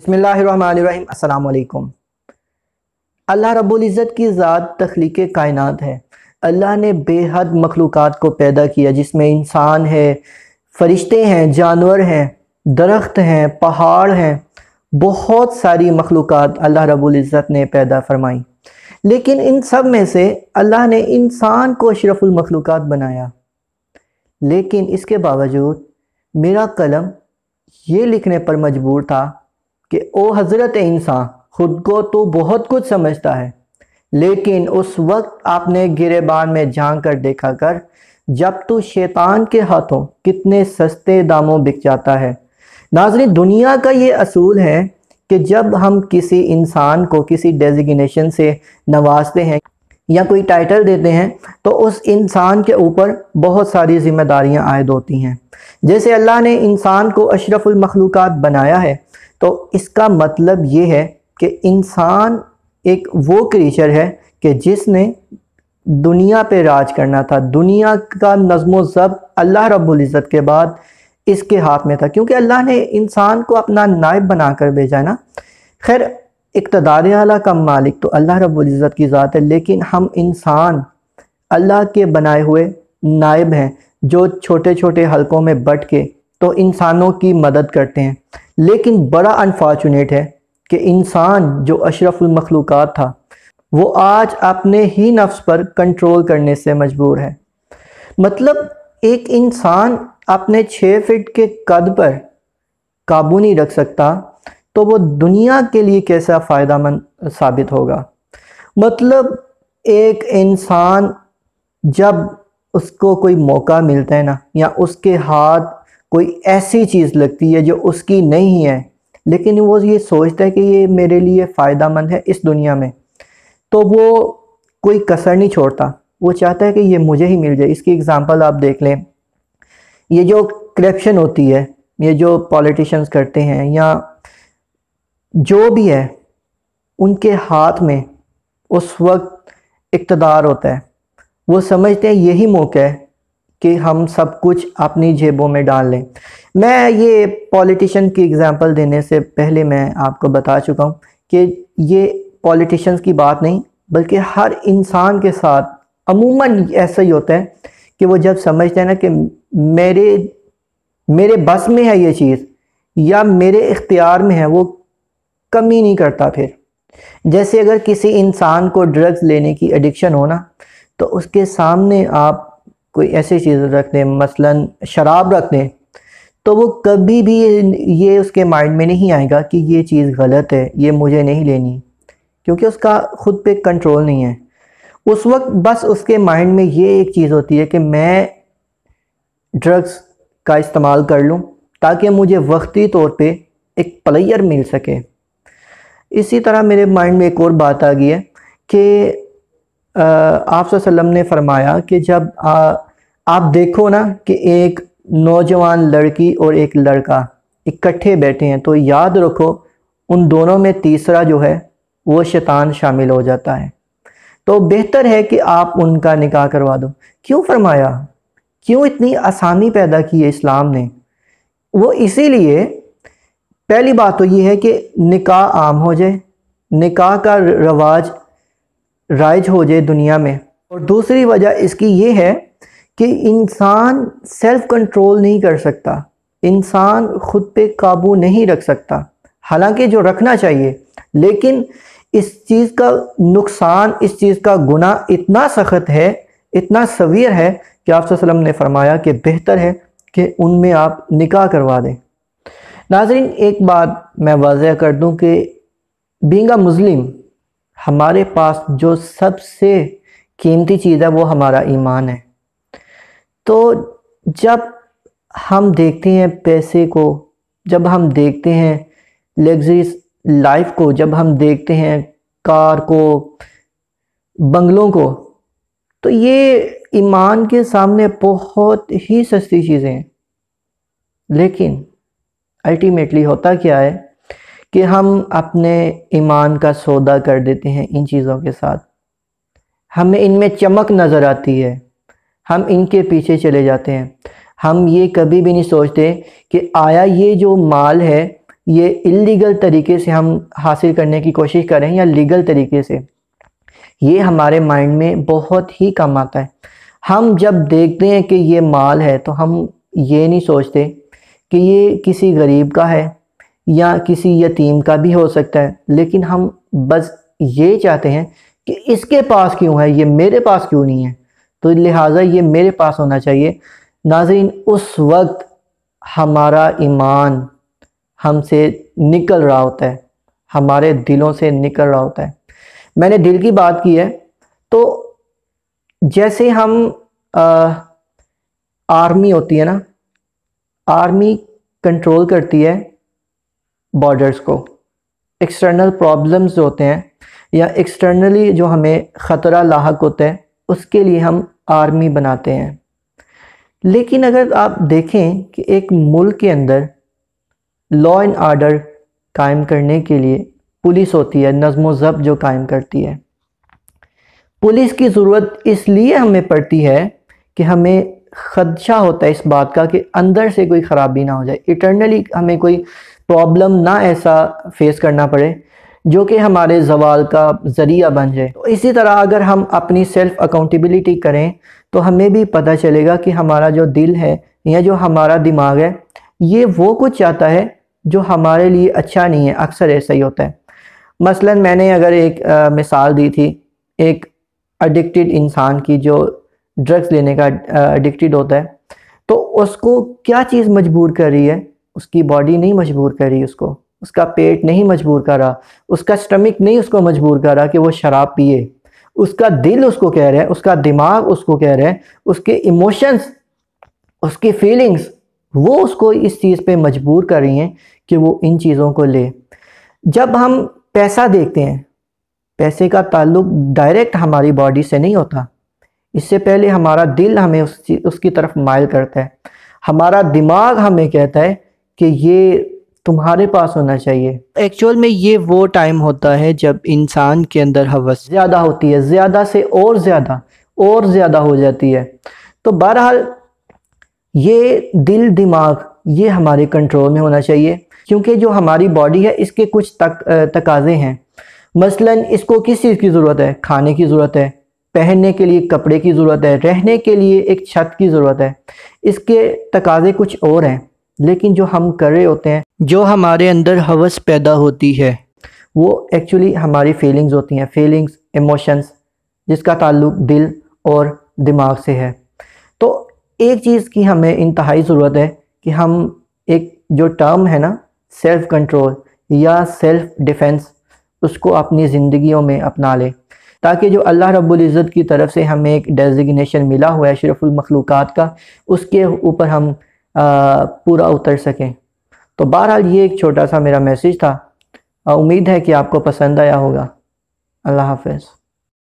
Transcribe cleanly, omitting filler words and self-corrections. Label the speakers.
Speaker 1: बिस्मिल्लाहिर्रहमानिर्रहीम। अस्सलाम वालेकुम। अल्लाह रब्बुल इज़्ज़त की ज़ात तख्लीक़ कायनात है। अल्लाह ने बेहद मखलूक़ात को पैदा किया, जिसमें इंसान है, फ़रिश्ते हैं, जानवर हैं, दरख्त हैं, पहाड़ हैं, बहुत सारी मखलूक़ात अल्लाह रब्बुल इज़्ज़त ने पैदा फरमाई। लेकिन इन सब में से अल्लाह ने इंसान को अशरफुल मखलूक़ात बनाया। लेकिन इसके बावजूद मेरा कलम ये लिखने पर मजबूर था कि ओ हज़रत इंसान, ख़ुद को तो बहुत कुछ समझता है, लेकिन उस वक्त आपने गिरेबान में झांक कर देखा कर, जब तू शैतान के हाथों कितने सस्ते दामों बिक जाता है। नाज़रीन, दुनिया का ये असूल है कि जब हम किसी इंसान को किसी डेजिग्नेशन से नवाजते हैं या कोई टाइटल देते हैं, तो उस इंसान के ऊपर बहुत सारी ज़िम्मेदारियां आयद होती हैं। जैसे अल्लाह ने इंसान को अशरफुल मखलूक़ात बनाया है, तो इसका मतलब ये है कि इंसान एक वो क्रीचर है कि जिसने दुनिया पे राज करना था। दुनिया का नज़्म ज़ब्त अल्लाह रब्बुल इज़्ज़त के बाद इसके हाथ में था, क्योंकि अल्लाह ने इंसान को अपना नायब बना कर भेजा है ना। खैर, इक़्तिदार आला का मालिक तो अल्लाह रब्बुल इज़्ज़त की ज़ात है, लेकिन हम इंसान अल्लाह के बनाए हुए नायब हैं, जो छोटे छोटे हलकों में बट के तो इंसानों की मदद करते हैं। लेकिन बड़ा अनफॉर्चुनेट है कि इंसान जो अशरफुल मखलूक़ात था, वो आज अपने ही नफ्स पर कंट्रोल करने से मजबूर है। मतलब एक इंसान अपने 6 फीट के कद पर काबू नहीं रख सकता, तो वो दुनिया के लिए कैसा फ़ायदेमंद साबित होगा। मतलब एक इंसान जब उसको कोई मौका मिलता है ना, या उसके हाथ कोई ऐसी चीज़ लगती है जो उसकी नहीं है, लेकिन वो ये सोचता है कि ये मेरे लिए फ़ायदेमंद है इस दुनिया में, तो वो कोई कसर नहीं छोड़ता। वो चाहता है कि ये मुझे ही मिल जाए। इसकी एग्ज़ाम्पल आप देख लें, ये जो करप्शन होती है, ये जो पॉलिटिशियंस करते हैं या जो भी है, उनके हाथ में उस वक्त इक़्तिदार होता है। वो समझते हैं यही मौका है कि हम सब कुछ अपनी जेबों में डाल लें। मैं ये पॉलिटिशियन की एग्ज़ाम्पल देने से पहले मैं आपको बता चुका हूँ कि ये पॉलिटिशियंस की बात नहीं, बल्कि हर इंसान के साथ अमूमन ऐसा ही होता है कि वो जब समझते हैं ना कि मेरे बस में है ये चीज़ या मेरे इख्तियार में है, वो कमी नहीं करता। फिर जैसे अगर किसी इंसान को ड्रग्स लेने की एडिक्शन हो ना, तो उसके सामने आप कोई ऐसी चीज़ रख दें, मसलन शराब रख दें, तो वो कभी भी ये उसके माइंड में नहीं आएगा कि ये चीज़ गलत है, ये मुझे नहीं लेनी, क्योंकि उसका खुद पे कंट्रोल नहीं है। उस वक्त बस उसके माइंड में ये एक चीज़ होती है कि मैं ड्रग्स का इस्तेमाल कर लूँ ताकि मुझे वक्ती तौर पे एक प्लेयर मिल सके। इसी तरह मेरे माइंड में एक और बात आ गई है कि आप सल्लल्लाहु अलैहि वसल्लम ने फरमाया कि जब आप देखो ना कि एक नौजवान लड़की और एक लड़का इकट्ठे बैठे हैं, तो याद रखो उन दोनों में तीसरा जो है वो शैतान शामिल हो जाता है, तो बेहतर है कि आप उनका निकाह करवा दो। क्यों फरमाया? क्यों इतनी आसानी पैदा की है इस्लाम ने? वो इसीलिए, पहली बात तो ये है कि निकाह आम हो जाए, निकाह का रवाज राइज हो जाए दुनिया में। और दूसरी वजह इसकी ये है कि इंसान सेल्फ कंट्रोल नहीं कर सकता, इंसान खुद पे काबू नहीं रख सकता, हालांकि जो रखना चाहिए। लेकिन इस चीज़ का नुकसान, इस चीज़ का गुनाह इतना सख्त है, इतना सवीर है कि आप सल्लल्लाहु अलैहि वसल्लम ने फरमाया कि बेहतर है कि उनमें आप निकाह करवा दें। नाज़रीन, एक बात मैं वाज़ह कर दूं कि बीइंग अ मुस्लिम, हमारे पास जो सबसे कीमती चीज़ है वो हमारा ईमान है। तो जब हम देखते हैं पैसे को, जब हम देखते हैं लग्जरीज लाइफ को, जब हम देखते हैं कार को, बंगलों को, तो ये ईमान के सामने बहुत ही सस्ती चीज़ें हैं। लेकिन अल्टीमेटली होता क्या है कि हम अपने ईमान का सौदा कर देते हैं इन चीज़ों के साथ। हमें इनमें चमक नज़र आती है, हम इनके पीछे चले जाते हैं। हम ये कभी भी नहीं सोचते कि आया ये जो माल है یہ اللیگل طریقے سے ہم حاصل کرنے کی کوشش کریں یا لیگل طریقے سے، یہ ہمارے مائنڈ میں بہت ہی کم آتا ہے۔ ہم جب دیکھتے ہیں کہ یہ مال ہے تو ہم یہ نہیں سوچتے کہ یہ کسی غریب کا ہے یا کسی یتیم کا بھی ہو سکتا ہے، لیکن ہم بس یہ چاہتے ہیں کہ اس کے پاس کیوں ہے، یہ میرے پاس کیوں نہیں ہے، تو لہٰذا یہ میرے پاس ہونا چاہیے۔ ناظرین، اس وقت ہمارا ایمان ہم سے نکل رہا ہوتا ہے، ہمارے دلوں سے نکل رہا ہوتا ہے۔ میں نے دل کی بات کی ہے، تو جیسے ہم آرمی ہوتی ہے نا، آرمی کنٹرول کرتی ہے بارڈرز کو، ایکسٹرنل پرابلمز ہوتے ہیں یا ایکسٹرنلی جو ہمیں خطرہ لاحق ہوتا ہے اس کے لیے ہم آرمی بناتے ہیں۔ لیکن اگر آپ دیکھیں کہ ایک ملک کے اندر لا اینڈ آرڈر قائم کرنے کے لیے پولیس ہوتی ہے، نظم و ضبط جو قائم کرتی ہے، پولیس کی ضرورت اس لیے ہمیں پڑتی ہے کہ ہمیں خدشہ ہوتا ہے اس بات کا کہ اندر سے کوئی خرابی نہ ہو جائے، ایٹرنلی ہمیں کوئی پرابلم نہ ایسا فیس کرنا پڑے جو کہ ہمارے زوال کا ذریعہ بن جائے۔ تو اسی طرح اگر ہم اپنی سیلف اکاؤنٹیبلٹی کریں تو ہمیں بھی پتہ چلے گا کہ ہمارا جو دل ہے یا جو ہمارا دماغ ہے یہ وہ کچھ چاہتا ہے جو ہمارے لیے اچھا نہیں ہے۔ اکثر ایسا ہی ہوتا ہے۔ مثلا میں نے اگر ایک مثال دی تھی ایک ایڈکٹڈ انسان کی جو ڈرگز لینے کا ایڈکٹڈ ہوتا ہے، تو اس کو کیا چیز مجبور کر رہی ہے؟ اس کی باڈی نہیں مجبور کر رہی اس کو، اس کا پیٹ نہیں مجبور کر رہا، اس کا سٹمک نہیں اس کو مجبور کر رہا کہ وہ شراب پیے، اس کا دل اس کو کہہ رہا ہے، اس کا دماغ اس کو کہہ رہا ہے، اس کے ایموشنز، اس کی فیلنگز، وہ اس کو اس چیز پہ مجبور کر رہی ہیں کہ وہ ان چیزوں کو لے۔ جب ہم پیسہ دیکھتے ہیں، پیسے کا تعلق ڈائریکٹ ہماری باڈی سے نہیں ہوتا، اس سے پہلے ہمارا دل ہمیں اس کی طرف مائل کرتا ہے، ہمارا دماغ ہمیں کہتا ہے کہ یہ تمہارے پاس ہونا چاہیے۔ ایکچول میں یہ وہ ٹائم ہوتا ہے جب انسان کے اندر ہوس زیادہ ہوتی ہے، زیادہ سے اور زیادہ ہو جاتی ہے۔ تو بہرحال یہ دل دماغ یہ ہمارے کنٹرول میں ہونا چاہیے، کیونکہ جو ہماری باڈی ہے اس کے کچھ تقاضے ہیں۔ مثلا اس کو کس چیز کی ضرورت ہے؟ کھانے کی ضرورت ہے، پہننے کے لیے کپڑے کی ضرورت ہے، رہنے کے لیے ایک چھت کی ضرورت ہے۔ اس کے تقاضے کچھ اور ہیں، لیکن جو ہم کر رہے ہوتے ہیں، جو ہمارے اندر ہوس پیدا ہوتی ہے، وہ ایکچولی ہماری فیلنگز ہوتی ہیں، فیلنگز، ایموشنز، جس کا تعلق دل اور دماغ سے ہے۔ تو ایک چیز کی ہمیں انتہائی ضرورت ہے کہ ہم ایک جو ٹرم ہے نا سیلف کنٹرول یا سیلف ڈیفنس، اس کو اپنی زندگیوں میں اپنا لیں، تاکہ جو اللہ رب العزت کی طرف سے ہمیں ایک ڈیزگنیشن ملا ہوا ہے اشرف المخلوقات کا، اس کے اوپر ہم پورا اتر سکیں۔ تو بہرحال یہ ایک چھوٹا سا میرا میسیج تھا، امید ہے کہ آپ کو پسند آیا ہوگا۔ اللہ حافظ۔